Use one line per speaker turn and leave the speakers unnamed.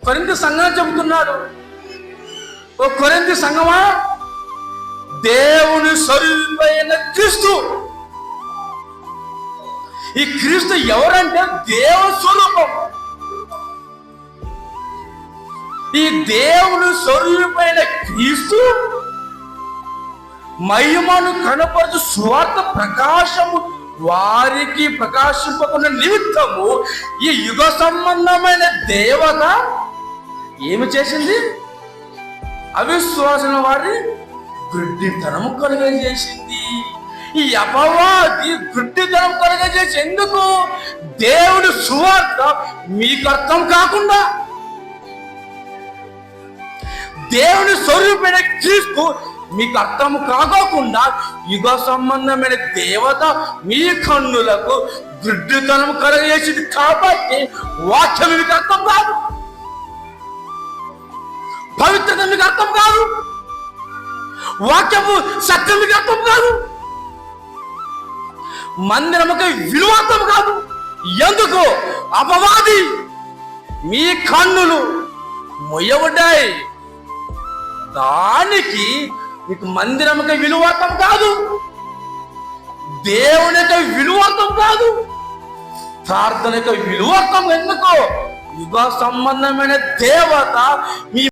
కొరింథీ సంఘం చెబుతున్నాడు, ఓ కొరింథీ సంఘమా, దేవుని స్వరూపమైన క్రీస్తు. ఈ క్రీస్తు ఎవరంటే దేవుని స్వరూపం. ఈ దేవుని స్వరూపమైన క్రీస్తు మహిమను కనపరచు సువార్త ప్రకాశము వారికి ప్రకాశింపకున్న నిమిత్తము ఈ యుగ సంబంధమైన దేవత ఏమి చేసింది? అవిశ్వాసం వారి గుడ్డితనము కలుగజేసింది. ఈ అపవాది గుడ్డితనం కలుగజేసి ఎందుకు? దేవుడి సువార్త మీకు అర్థం కాకుండా, దేవుని స్వరూపమైన క్రీస్తు మీకు అర్థం కాకోకుండా యుగ సంబంధమైన దేవత మీ కన్నులకు గుడ్డితనం కలుగజేసింది. కాబట్టి వాక్యం మీకు అర్థం కాదు, పవిత్రత మీకు అర్థం కాదు, వాక్యము సత్యం మీకు అర్థం కాదు, మందిరముకి విలువ అర్థం కాదు. ఎందుకు? అపవాది మీ కన్నులు మొయ్యబడ్డాయి, దానికి మీకు మందిరముకి విలువ అర్థం కాదు, దేవుని యొక్క విలువ అర్థం కాదు, ప్రార్థన యొక్క విలువ అర్థం. ఎందుకు? యుగ సంబంధమైన దేవత మీ